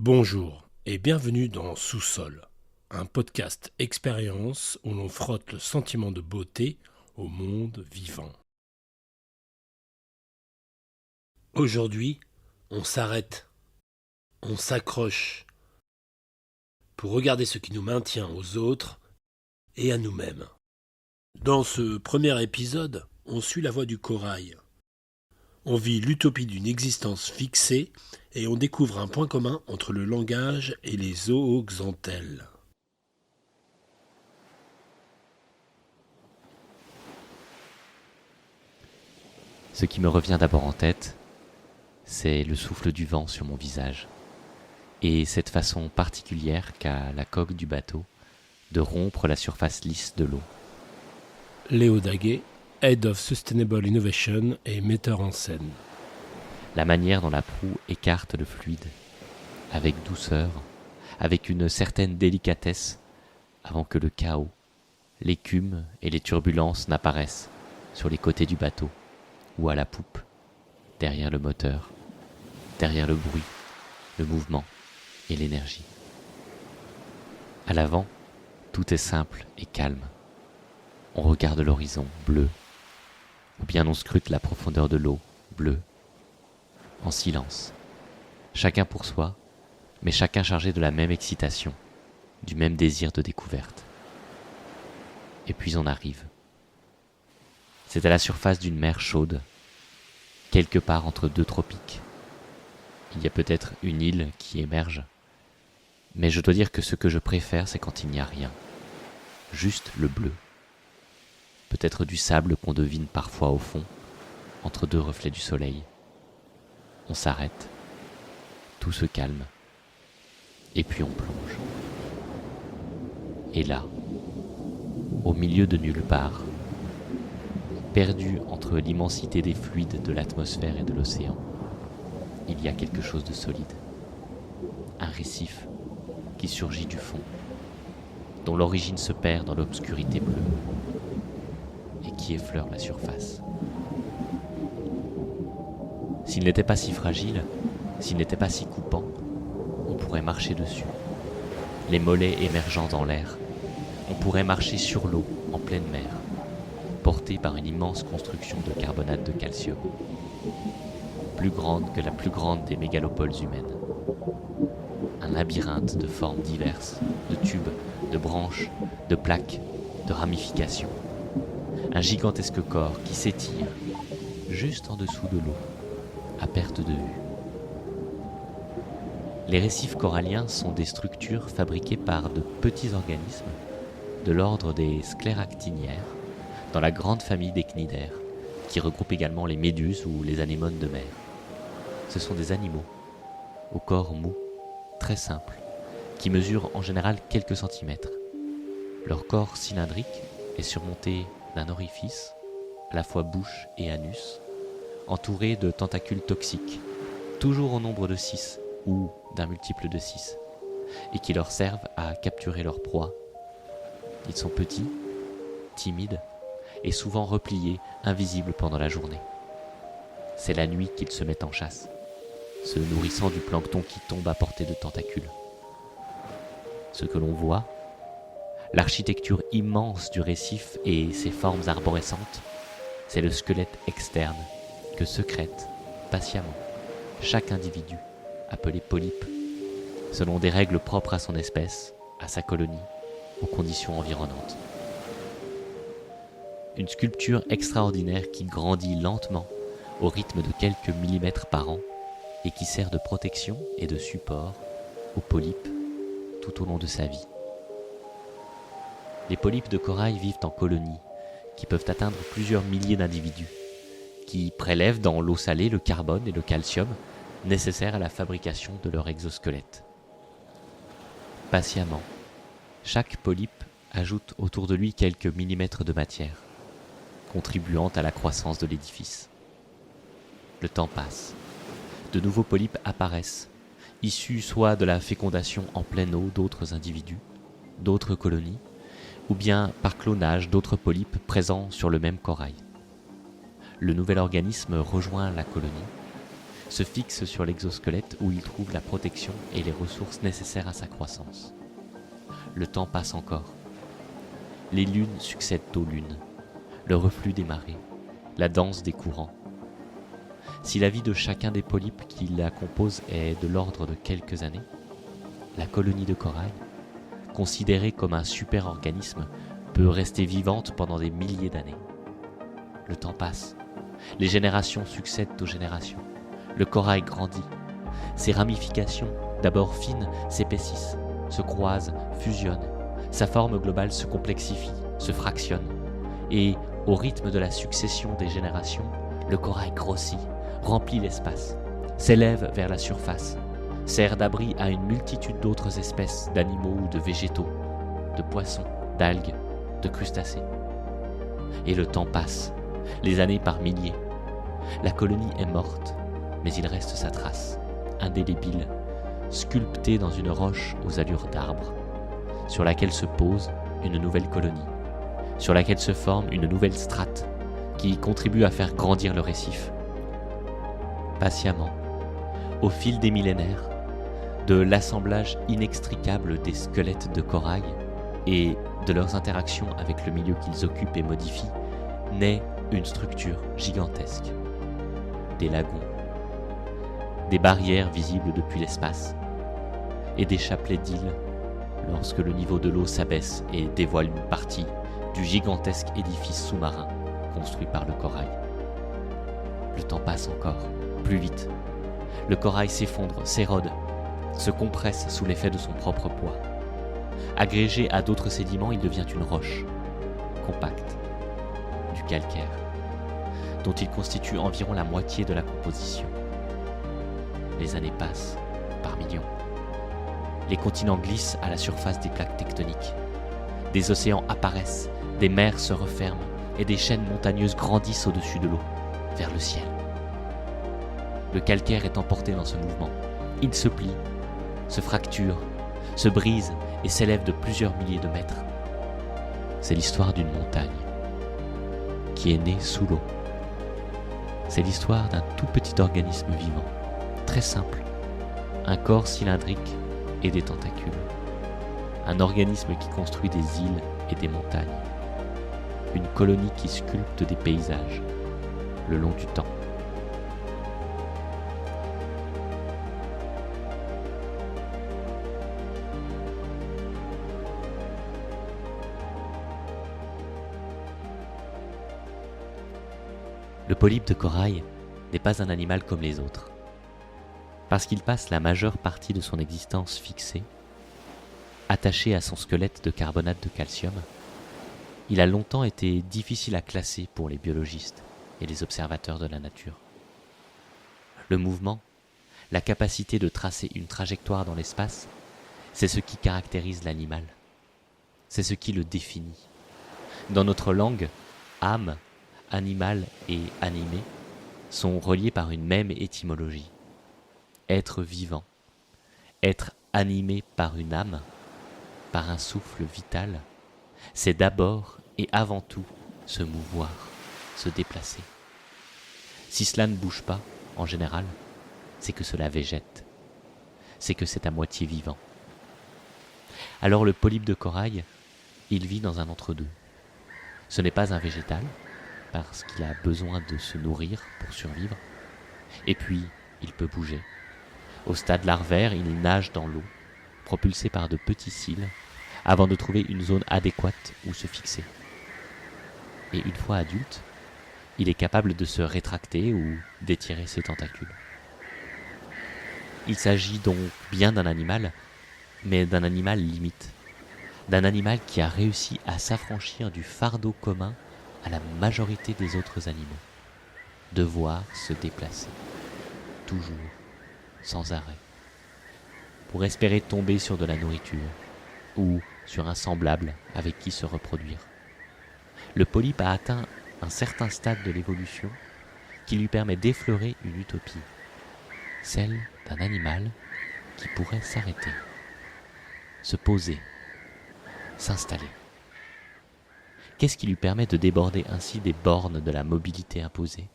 Bonjour et bienvenue dans Sous-sol, un podcast expérience où l'on frotte le sentiment de beauté au monde vivant. Aujourd'hui, on s'arrête, on s'accroche pour regarder ce qui nous maintient aux autres et à nous-mêmes. Dans ce premier épisode, on suit la voie du corail. On vit l'utopie d'une existence fixée et on découvre un point commun entre le langage et les zooxanthelles. Ce qui me revient d'abord en tête, c'est le souffle du vent sur mon visage, et cette façon particulière qu'a la coque du bateau de rompre la surface lisse de l'eau. Léo Daguet, Head of Sustainable Innovation et metteur en scène. La manière dont la proue écarte le fluide, avec douceur, avec une certaine délicatesse, avant que le chaos, l'écume et les turbulences n'apparaissent sur les côtés du bateau, ou à la poupe, derrière le moteur, derrière le bruit, le mouvement et l'énergie. À l'avant, tout est simple et calme. On regarde l'horizon bleu, ou bien on scrute la profondeur de l'eau bleue, en silence. Chacun pour soi, mais chacun chargé de la même excitation, du même désir de découverte. Et puis on arrive. C'est à la surface d'une mer chaude, quelque part entre deux tropiques. Il y a peut-être une île qui émerge, mais je dois dire que ce que je préfère, c'est quand il n'y a rien. Juste le bleu. Peut-être du sable qu'on devine parfois au fond, entre deux reflets du soleil. On s'arrête, tout se calme, et puis on plonge. Et là, au milieu de nulle part, perdu entre l'immensité des fluides de l'atmosphère et de l'océan, il y a quelque chose de solide. Un récif qui surgit du fond, dont l'origine se perd dans l'obscurité bleue et qui effleure la surface. S'il n'était pas si fragile, s'il n'était pas si coupant, on pourrait marcher dessus, les mollets émergeant dans l'air. On pourrait marcher sur l'eau, en pleine mer, porté par une immense construction de carbonate de calcium, plus grande que la plus grande des mégalopoles humaines. Un labyrinthe de formes diverses, de tubes, de branches, de plaques, de ramifications. Un gigantesque corps qui s'étire juste en dessous de l'eau, à perte de vue. Les récifs coralliens sont des structures fabriquées par de petits organismes de l'ordre des scléractiniaires, dans la grande famille des cnidaires, qui regroupe également les méduses ou les anémones de mer. Ce sont des animaux, au corps mou, très simple, qui mesurent en général quelques centimètres. Leur corps cylindrique est surmonté d'un orifice, à la fois bouche et anus, entouré de tentacules toxiques, toujours au nombre de 6 ou d'un multiple de 6, et qui leur servent à capturer leur proie. Ils sont petits, timides, et souvent repliés, invisibles pendant la journée. C'est la nuit qu'ils se mettent en chasse, se nourrissant du plancton qui tombe à portée de tentacules. Ce que l'on voit, l'architecture immense du récif et ses formes arborescentes, c'est le squelette externe que secrète patiemment chaque individu, appelé polype, selon des règles propres à son espèce, à sa colonie, aux conditions environnantes. Une sculpture extraordinaire qui grandit lentement au rythme de quelques millimètres par an et qui sert de protection et de support aux polypes tout au long de sa vie. Les polypes de corail vivent en colonies qui peuvent atteindre plusieurs milliers d'individus, qui prélèvent dans l'eau salée le carbone et le calcium nécessaires à la fabrication de leur exosquelette. Patiemment, chaque polype ajoute autour de lui quelques millimètres de matière, contribuant à la croissance de l'édifice. Le temps passe. De nouveaux polypes apparaissent, issus soit de la fécondation en pleine eau d'autres individus, d'autres colonies, ou bien par clonage d'autres polypes présents sur le même corail. Le nouvel organisme rejoint la colonie se fixe sur l'exosquelette où il trouve la protection et les ressources nécessaires à sa croissance. Le temps passe encore. Les lunes succèdent aux lunes, le reflux des marées, la danse des courants. Si la vie de chacun des polypes qui la composent est de l'ordre de quelques années, la colonie de corail, considérée comme un super-organisme, peut rester vivante pendant des milliers d'années. Le temps passe, les générations succèdent aux générations, le corail grandit, ses ramifications, d'abord fines, s'épaississent, se croisent, fusionnent, sa forme globale se complexifie, se fractionne, et au rythme de la succession des générations, le corail grossit, remplit l'espace, s'élève vers la surface, sert d'abri à une multitude d'autres espèces d'animaux ou de végétaux, de poissons, d'algues, de crustacés. Et le temps passe, les années par milliers. La colonie est morte, mais il reste sa trace, indélébile, sculptée dans une roche aux allures d'arbre, sur laquelle se pose une nouvelle colonie, sur laquelle se forme une nouvelle strate qui contribue à faire grandir le récif. Patiemment, au fil des millénaires, de l'assemblage inextricable des squelettes de corail et de leurs interactions avec le milieu qu'ils occupent et modifient, naît une structure gigantesque. Des lagons, des barrières visibles depuis l'espace, et des chapelets d'îles lorsque le niveau de l'eau s'abaisse et dévoile une partie du gigantesque édifice sous-marin construit par le corail. Le temps passe encore, plus vite. Le corail s'effondre, s'érode, se compresse sous l'effet de son propre poids. Agrégé à d'autres sédiments, il devient une roche, compacte, du calcaire, dont il constitue environ la moitié de la composition. Les années passent, par millions. Les continents glissent à la surface des plaques tectoniques. Des océans apparaissent, des mers se referment et des chaînes montagneuses grandissent au-dessus de l'eau, vers le ciel. Le calcaire est emporté dans ce mouvement. Il se plie, se fracture, se brise et s'élève de plusieurs milliers de mètres. C'est l'histoire d'une montagne qui est née sous l'eau. C'est l'histoire d'un tout petit organisme vivant, très simple, un corps cylindrique et des tentacules. Un organisme qui construit des îles et des montagnes. Une colonie qui sculpte des paysages le long du temps. Le polype de corail n'est pas un animal comme les autres. Parce qu'il passe la majeure partie de son existence fixé, attaché à son squelette de carbonate de calcium, il a longtemps été difficile à classer pour les biologistes et les observateurs de la nature. Le mouvement, la capacité de tracer une trajectoire dans l'espace, c'est ce qui caractérise l'animal. C'est ce qui le définit. Dans notre langue, âme, animal et animé sont reliés par une même étymologie. Être vivant, être animé par une âme, par un souffle vital, c'est d'abord et avant tout se mouvoir, se déplacer. Si cela ne bouge pas, en général, c'est que cela végète, c'est que c'est à moitié vivant. Alors le polype de corail, il vit dans un entre-deux. Ce n'est pas un végétal, parce qu'il a besoin de se nourrir pour survivre, et puis il peut bouger. Au stade larvaire, il nage dans l'eau, propulsé par de petits cils, avant de trouver une zone adéquate où se fixer. Et une fois adulte, il est capable de se rétracter ou d'étirer ses tentacules. Il s'agit donc bien d'un animal, mais d'un animal limite, d'un animal qui a réussi à s'affranchir du fardeau commun à la majorité des autres animaux, devoir se déplacer, toujours, sans arrêt, pour espérer tomber sur de la nourriture, ou sur un semblable avec qui se reproduire. Le polype a atteint un certain stade de l'évolution qui lui permet d'effleurer une utopie, celle d'un animal qui pourrait s'arrêter, se poser, s'installer. Qu'est-ce qui lui permet de déborder ainsi des bornes de la mobilité imposée ?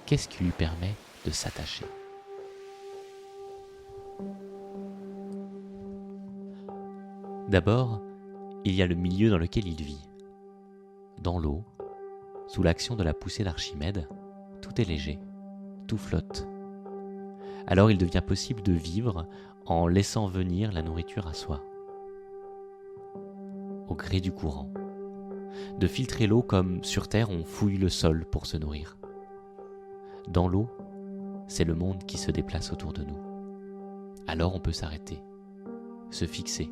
Qu'est-ce qui lui permet de s'attacher. D'abord, il y a le milieu dans lequel il vit. Dans l'eau, sous l'action de la poussée d'Archimède, tout est léger, tout flotte. Alors il devient possible de vivre en laissant venir la nourriture à soi, au gré du courant, de filtrer l'eau comme sur Terre on fouille le sol pour se nourrir. Dans l'eau, c'est le monde qui se déplace autour de nous. Alors on peut s'arrêter, se fixer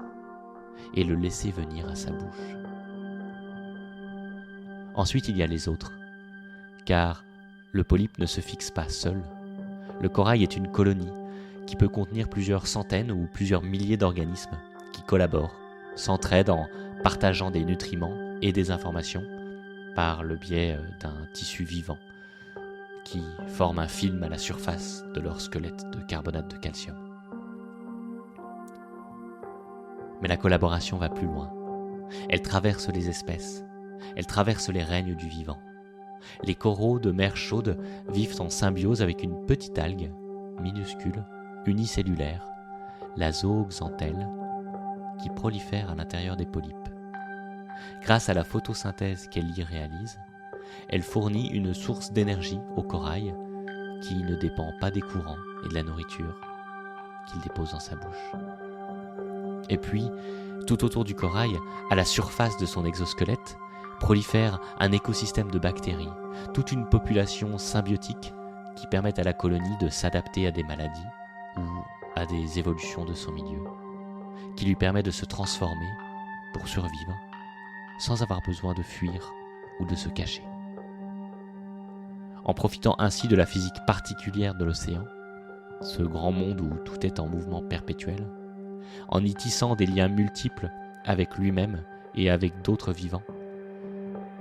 et le laisser venir à sa bouche. Ensuite, il y a les autres, car le polype ne se fixe pas seul. Le corail est une colonie qui peut contenir plusieurs centaines ou plusieurs milliers d'organismes qui collaborent, s'entraident en partageant des nutriments et des informations par le biais d'un tissu vivant qui forme un film à la surface de leur squelette de carbonate de calcium. Mais la collaboration va plus loin. Elle traverse les espèces, elle traverse les règnes du vivant. Les coraux de mer chaude vivent en symbiose avec une petite algue, minuscule, unicellulaire, la zooxanthelle, qui prolifère à l'intérieur des polypes. Grâce à la photosynthèse qu'elle y réalise, elle fournit une source d'énergie au corail qui ne dépend pas des courants et de la nourriture qu'il dépose dans sa bouche. Et puis, tout autour du corail, à la surface de son exosquelette, prolifère un écosystème de bactéries, toute une population symbiotique qui permettent à la colonie de s'adapter à des maladies ou à des évolutions de son milieu, qui lui permet de se transformer pour survivre sans avoir besoin de fuir ou de se cacher. En profitant ainsi de la physique particulière de l'océan, ce grand monde où tout est en mouvement perpétuel, en y tissant des liens multiples avec lui-même et avec d'autres vivants,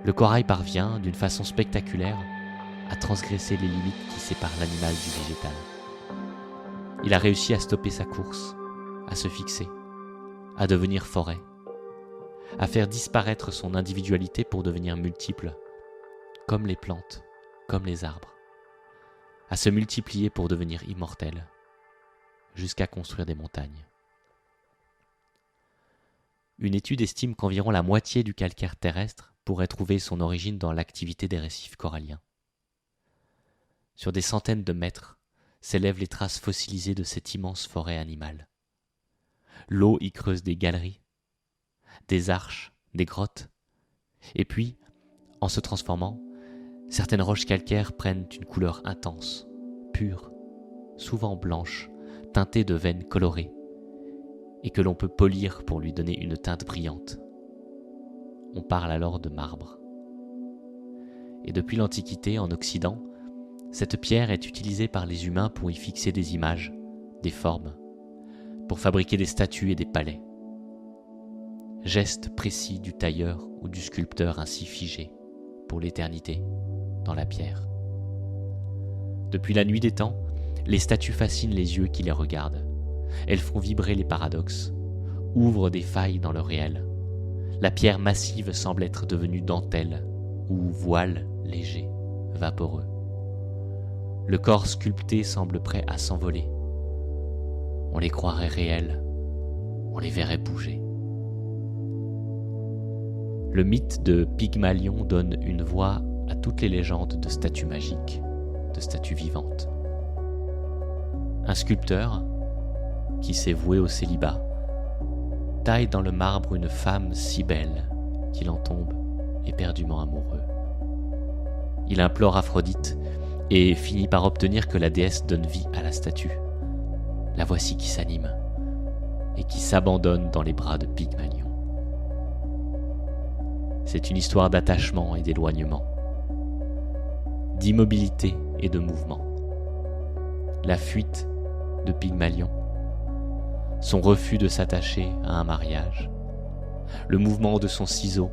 le corail parvient, d'une façon spectaculaire, à transgresser les limites qui séparent l'animal du végétal. Il a réussi à stopper sa course, à se fixer, à devenir forêt, à faire disparaître son individualité pour devenir multiple, comme les plantes, comme les arbres, à se multiplier pour devenir immortel, jusqu'à construire des montagnes. Une étude estime qu'environ la moitié du calcaire terrestre pourrait trouver son origine dans l'activité des récifs coralliens. Sur des centaines de mètres s'élèvent les traces fossilisées de cette immense forêt animale. L'eau y creuse des galeries, des arches, des grottes, et puis, en se transformant, certaines roches calcaires prennent une couleur intense, pure, souvent blanche, teintée de veines colorées, et que l'on peut polir pour lui donner une teinte brillante. On parle alors de marbre. Et depuis l'Antiquité, en Occident, cette pierre est utilisée par les humains pour y fixer des images, des formes, pour fabriquer des statues et des palais. Geste précis du tailleur ou du sculpteur ainsi figé, pour l'éternité, dans la pierre. Depuis la nuit des temps, les statues fascinent les yeux qui les regardent. Elles font vibrer les paradoxes, ouvrent des failles dans le réel. La pierre massive semble être devenue dentelle ou voile léger, vaporeux. Le corps sculpté semble prêt à s'envoler. On les croirait réels, on les verrait bouger. Le mythe de Pygmalion donne une voix à toutes les légendes de statues magiques, de statues vivantes. Un sculpteur, qui s'est voué au célibat, taille dans le marbre une femme si belle qu'il en tombe éperdument amoureux. Il implore Aphrodite et finit par obtenir que la déesse donne vie à la statue. La voici qui s'anime et qui s'abandonne dans les bras de Pygmalion. C'est une histoire d'attachement et d'éloignement, d'immobilité et de mouvement. La fuite de Pygmalion, son refus de s'attacher à un mariage, le mouvement de son ciseau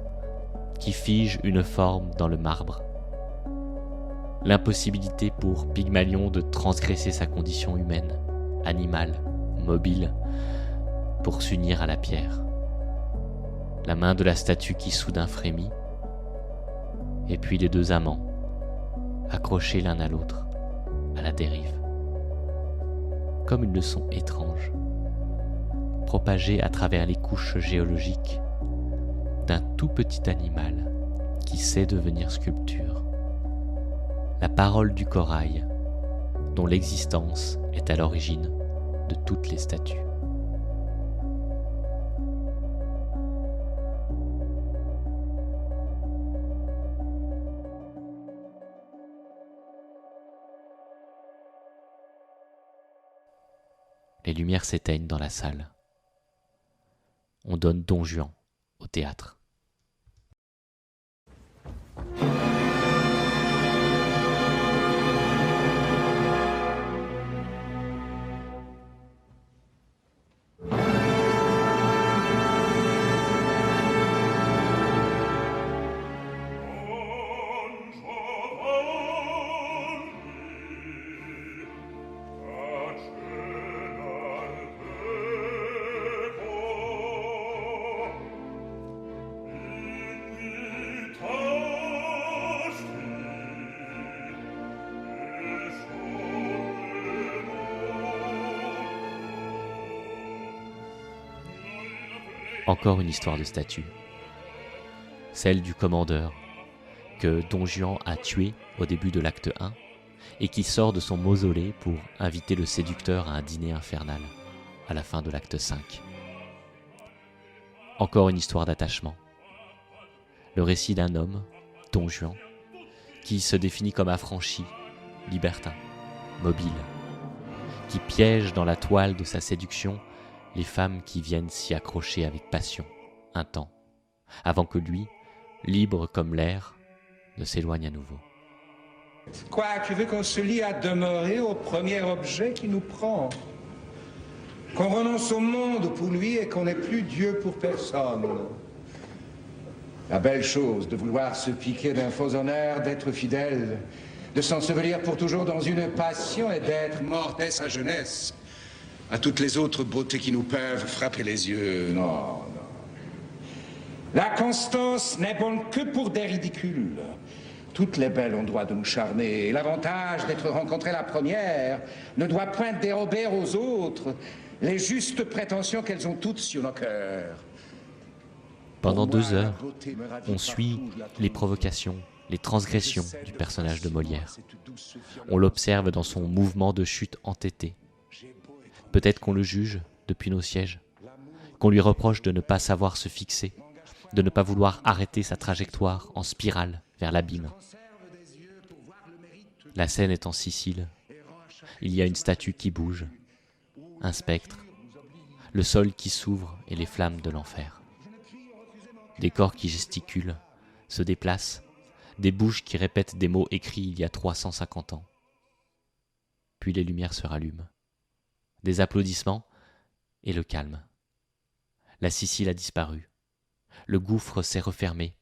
qui fige une forme dans le marbre, l'impossibilité pour Pygmalion de transgresser sa condition humaine, animale, mobile, pour s'unir à la pierre, la main de la statue qui soudain frémit, et puis les deux amants, accrochés l'un à l'autre, à la dérive. Comme une leçon étrange, propagée à travers les couches géologiques d'un tout petit animal qui sait devenir sculpture. La parole du corail, dont l'existence est à l'origine de toutes les statues. Les lumières s'éteignent dans la salle. On donne Don Juan au théâtre. Encore une histoire de statue. Celle du commandeur que Don Juan a tué au début de l'acte 1 et qui sort de son mausolée pour inviter le séducteur à un dîner infernal à la fin de l'acte 5. Encore une histoire d'attachement. Le récit d'un homme, Don Juan, qui se définit comme affranchi, libertin, mobile, qui piège dans la toile de sa séduction les femmes qui viennent s'y accrocher avec passion, un temps, avant que lui, libre comme l'air, ne s'éloigne à nouveau. Quoi, tu veux qu'on se lie à demeurer au premier objet qui nous prend? Qu'on renonce au monde pour lui et qu'on n'ait plus Dieu pour personne? La belle chose de vouloir se piquer d'un faux honneur, d'être fidèle, de s'ensevelir pour toujours dans une passion et d'être mort dès sa jeunesse à toutes les autres beautés qui nous peuvent frapper les yeux. Non, non. La constance n'est bonne que pour des ridicules. Toutes les belles ont droit de nous charmer. Et l'avantage d'être rencontré la première ne doit point dérober aux autres les justes prétentions qu'elles ont toutes sur nos cœurs. Pendant 2 heures, on suit les provocations, les transgressions du personnage de Molière. On l'observe dans son mouvement de chute entêté. Peut-être qu'on le juge depuis nos sièges, qu'on lui reproche de ne pas savoir se fixer, de ne pas vouloir arrêter sa trajectoire en spirale vers l'abîme. La scène est en Sicile. Il y a une statue qui bouge, un spectre, le sol qui s'ouvre et les flammes de l'enfer. Des corps qui gesticulent, se déplacent, des bouches qui répètent des mots écrits il y a 350 ans. Puis les lumières se rallument. Des applaudissements et le calme. La Sicile a disparu. Le gouffre s'est refermé.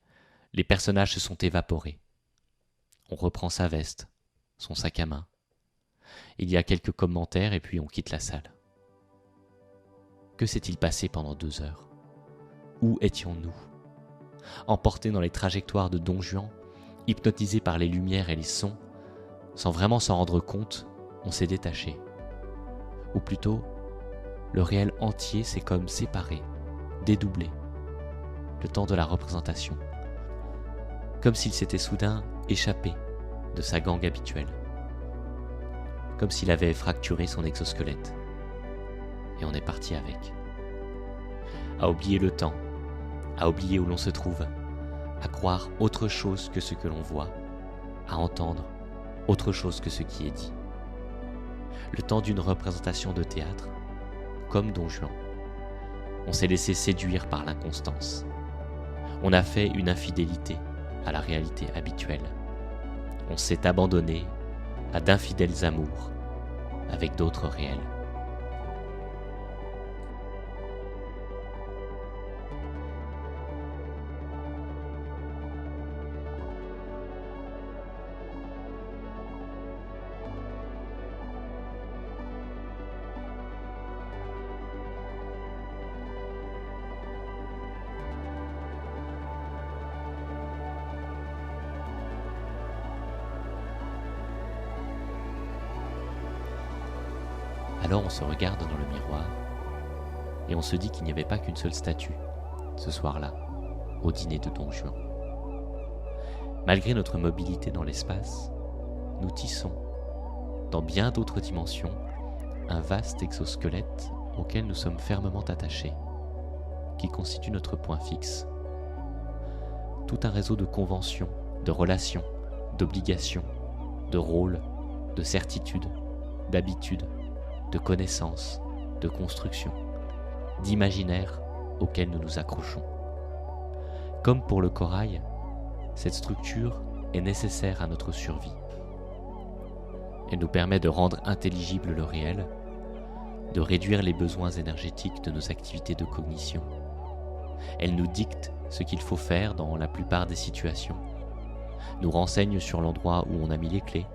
Les personnages se sont évaporés. On reprend sa veste, son sac à main. Il y a quelques commentaires et puis on quitte la salle. Que s'est-il passé pendant 2 heures? Où étions-nous? Emportés dans les trajectoires de Don Juan, hypnotisés par les lumières et les sons, sans vraiment s'en rendre compte, on s'est détaché. Ou plutôt, le réel entier s'est comme séparé, dédoublé, le temps de la représentation, comme s'il s'était soudain échappé de sa gangue habituelle, comme s'il avait fracturé son exosquelette, et on est parti avec. À oublier le temps, à oublier où l'on se trouve, à croire autre chose que ce que l'on voit, à entendre autre chose que ce qui est dit. Le temps d'une représentation de théâtre, comme Don Juan, on s'est laissé séduire par l'inconstance. On a fait une infidélité à la réalité habituelle. On s'est abandonné à d'infidèles amours avec d'autres réels. Alors on se regarde dans le miroir et on se dit qu'il n'y avait pas qu'une seule statue ce soir-là, au dîner de Don Juan. Malgré notre mobilité dans l'espace, nous tissons, dans bien d'autres dimensions, un vaste exosquelette auquel nous sommes fermement attachés, qui constitue notre point fixe. Tout un réseau de conventions, de relations, d'obligations, de rôles, de certitudes, d'habitudes, de connaissances, de constructions, d'imaginaires auxquels nous nous accrochons. Comme pour le corail, cette structure est nécessaire à notre survie. Elle nous permet de rendre intelligible le réel, de réduire les besoins énergétiques de nos activités de cognition. Elle nous dicte ce qu'il faut faire dans la plupart des situations, nous renseigne sur l'endroit où on a mis les clés,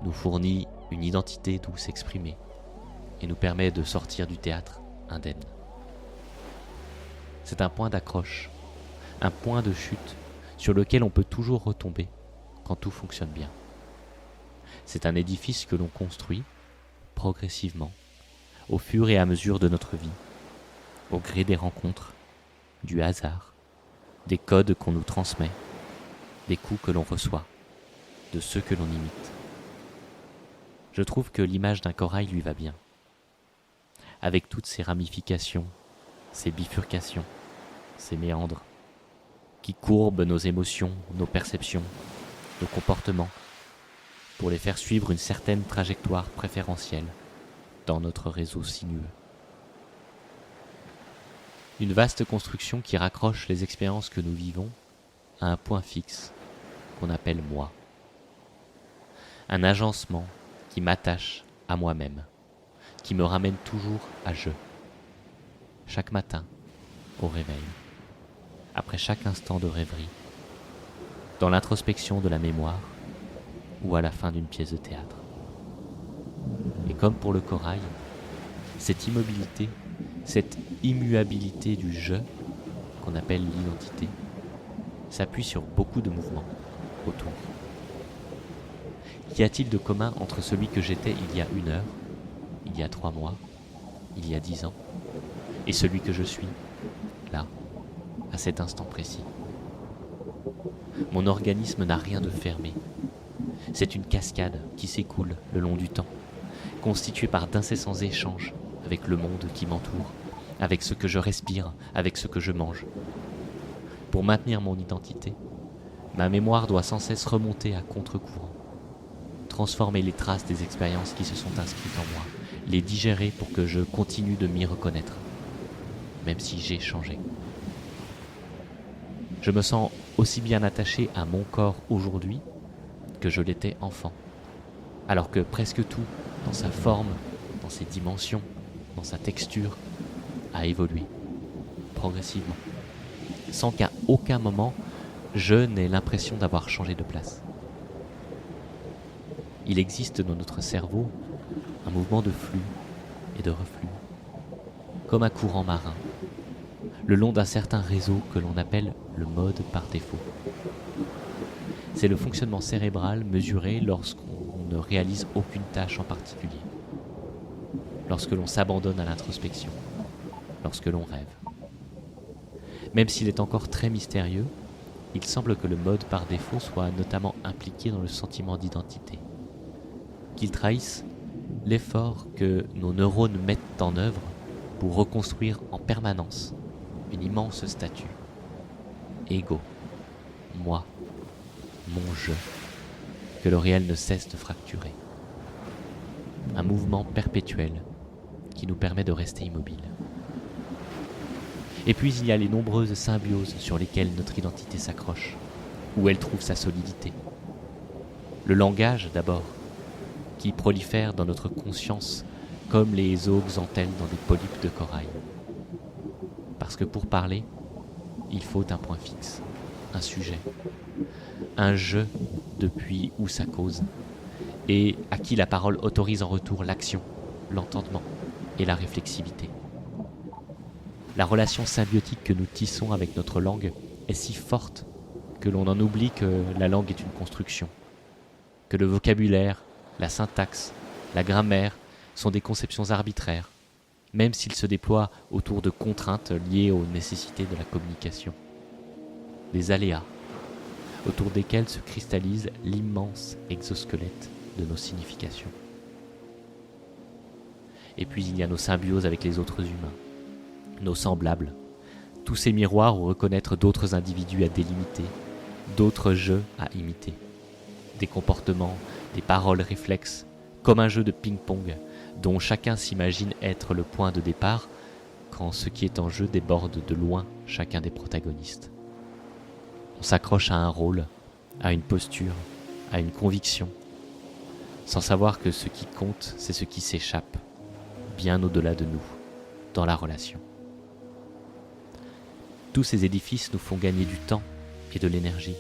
nous fournit une identité d'où s'exprimer et nous permet de sortir du théâtre indemne. C'est un point d'accroche, un point de chute sur lequel on peut toujours retomber quand tout fonctionne bien. C'est un édifice que l'on construit progressivement, au fur et à mesure de notre vie, au gré des rencontres, du hasard, des codes qu'on nous transmet, des coups que l'on reçoit, de ceux que l'on imite. Je trouve que l'image d'un corail lui va bien, avec toutes ses ramifications, ses bifurcations, ses méandres, qui courbent nos émotions, nos perceptions, nos comportements, pour les faire suivre une certaine trajectoire préférentielle dans notre réseau sinueux. Une vaste construction qui raccroche les expériences que nous vivons à un point fixe qu'on appelle moi. Un agencement qui m'attache à moi-même, qui me ramène toujours à je. Chaque matin, au réveil, après chaque instant de rêverie, dans l'introspection de la mémoire ou à la fin d'une pièce de théâtre. Et comme pour le corail, cette immobilité, cette immuabilité du je, qu'on appelle l'identité, s'appuie sur beaucoup de mouvements autour. Qu'y a-t-il de commun entre celui que j'étais il y a 1 heure, il y a 3 mois, il y a 10 ans, et celui que je suis, là, à cet instant précis? Mon organisme n'a rien de fermé. C'est une cascade qui s'écoule le long du temps, constituée par d'incessants échanges avec le monde qui m'entoure, avec ce que je respire, avec ce que je mange. Pour maintenir mon identité, ma mémoire doit sans cesse remonter à contre-courant, transformer les traces des expériences qui se sont inscrites en moi, les digérer pour que je continue de m'y reconnaître, même si j'ai changé. Je me sens aussi bien attaché à mon corps aujourd'hui que je l'étais enfant, alors que presque tout, dans sa forme, dans ses dimensions, dans sa texture, a évolué, progressivement, sans qu'à aucun moment je n'ai l'impression d'avoir changé de place. Il existe dans notre cerveau un mouvement de flux et de reflux, comme un courant marin, le long d'un certain réseau que l'on appelle le mode par défaut. C'est le fonctionnement cérébral mesuré lorsqu'on ne réalise aucune tâche en particulier, lorsque l'on s'abandonne à l'introspection, lorsque l'on rêve. Même s'il est encore très mystérieux, il semble que le mode par défaut soit notamment impliqué dans le sentiment d'identité, qu'il trahisse l'effort que nos neurones mettent en œuvre pour reconstruire en permanence une immense statue. Ego, moi, mon je, que le réel ne cesse de fracturer. Un mouvement perpétuel qui nous permet de rester immobile. Et puis il y a les nombreuses symbioses sur lesquelles notre identité s'accroche, où elle trouve sa solidité. Le langage d'abord, qui prolifère dans notre conscience comme les eaux xanthelles dans des polypes de corail. Parce que pour parler, il faut un point fixe, un sujet, un je depuis où ça cause, et à qui la parole autorise en retour l'action, l'entendement et la réflexivité. La relation symbiotique que nous tissons avec notre langue est si forte que l'on en oublie que la langue est une construction, que le vocabulaire, la syntaxe, la grammaire sont des conceptions arbitraires, même s'ils se déploient autour de contraintes liées aux nécessités de la communication. Des aléas, autour desquels se cristallise l'immense exosquelette de nos significations. Et puis il y a nos symbioses avec les autres humains, nos semblables, tous ces miroirs où reconnaître d'autres individus à délimiter, d'autres jeux à imiter, des comportements, des paroles réflexes, comme un jeu de ping-pong dont chacun s'imagine être le point de départ quand ce qui est en jeu déborde de loin chacun des protagonistes. On s'accroche à un rôle, à une posture, à une conviction, sans savoir que ce qui compte, c'est ce qui s'échappe, bien au-delà de nous, dans la relation. Tous ces édifices nous font gagner du temps et de l'énergie.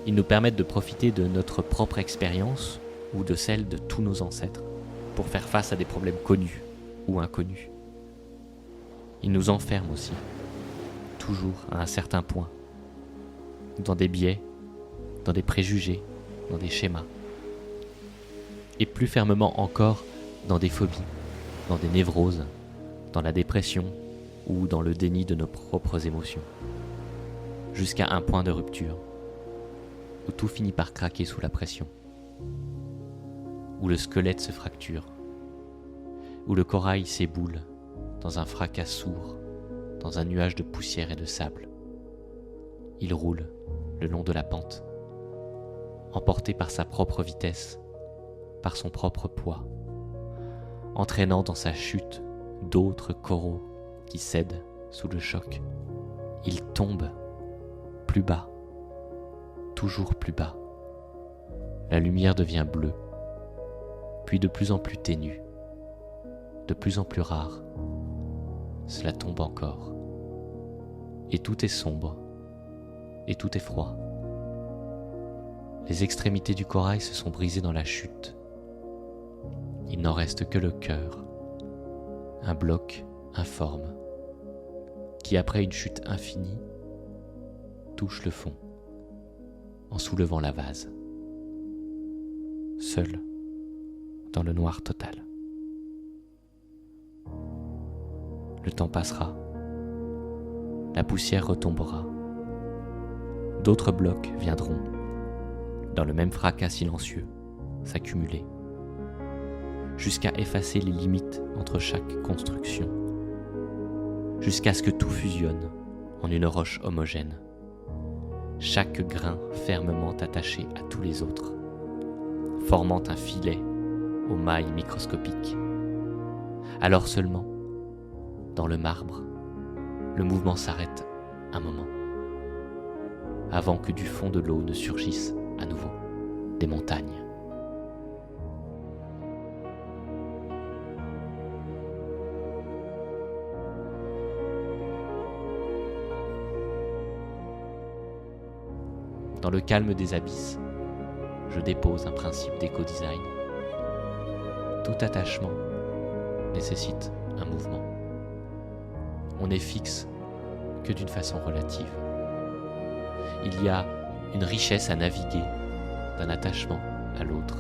Ils nous permettent de profiter de notre propre expérience ou de celle de tous nos ancêtres pour faire face à des problèmes connus ou inconnus. Ils nous enferment aussi, toujours à un certain point, dans des biais, dans des préjugés, dans des schémas, et plus fermement encore dans des phobies, dans des névroses, dans la dépression ou dans le déni de nos propres émotions, jusqu'à un point de rupture, où tout finit par craquer sous la pression, où le squelette se fracture, où le corail s'éboule dans un fracas sourd, dans un nuage de poussière et de sable. Il roule le long de la pente, emporté par sa propre vitesse, par son propre poids, entraînant dans sa chute d'autres coraux qui cèdent sous le choc. Il tombe plus bas, toujours plus bas. La lumière devient bleue, puis de plus en plus ténue, de plus en plus rare. Cela tombe encore. Et tout est sombre, et tout est froid. Les extrémités du corail se sont brisées dans la chute. Il n'en reste que le cœur, un bloc informe, qui après une chute infinie, touche le fond, en soulevant la vase, seul, dans le noir total. Le temps passera, la poussière retombera, d'autres blocs viendront, dans le même fracas silencieux, s'accumuler, jusqu'à effacer les limites entre chaque construction, jusqu'à ce que tout fusionne en une roche homogène, chaque grain fermement attaché à tous les autres, formant un filet aux mailles microscopiques. Alors seulement, dans le marbre, le mouvement s'arrête un moment, avant que du fond de l'eau ne surgissent à nouveau des montagnes. Dans le calme des abysses, je dépose un principe d'éco-design. Tout attachement nécessite un mouvement. On n'est fixe que d'une façon relative. Il y a une richesse à naviguer d'un attachement à l'autre.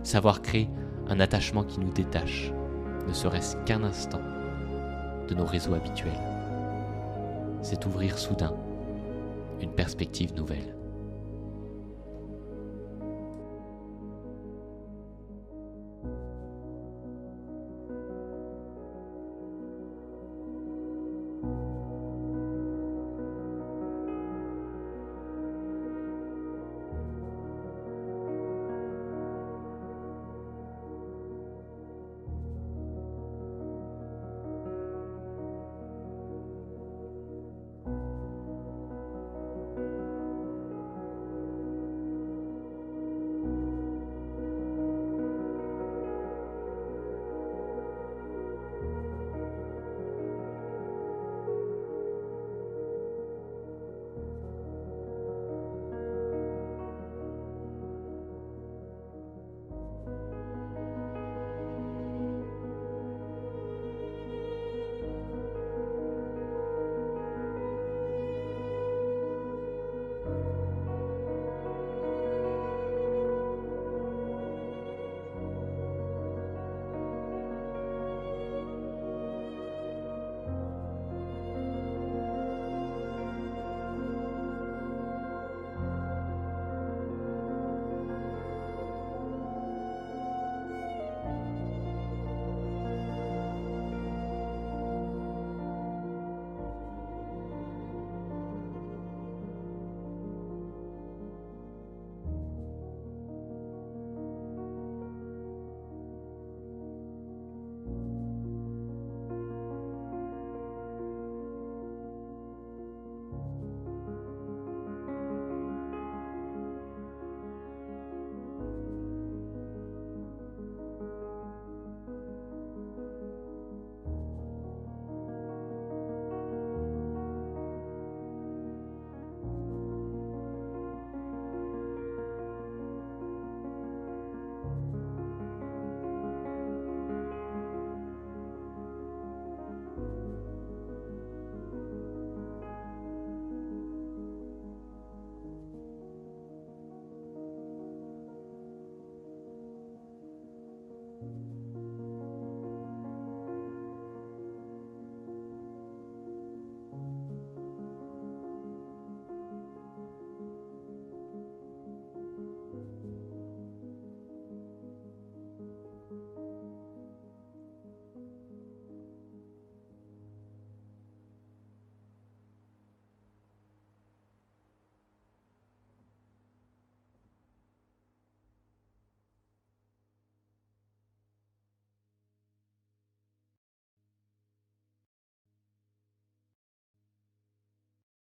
Savoir créer un attachement qui nous détache, ne serait-ce qu'un instant, de nos réseaux habituels. C'est ouvrir soudain une perspective nouvelle.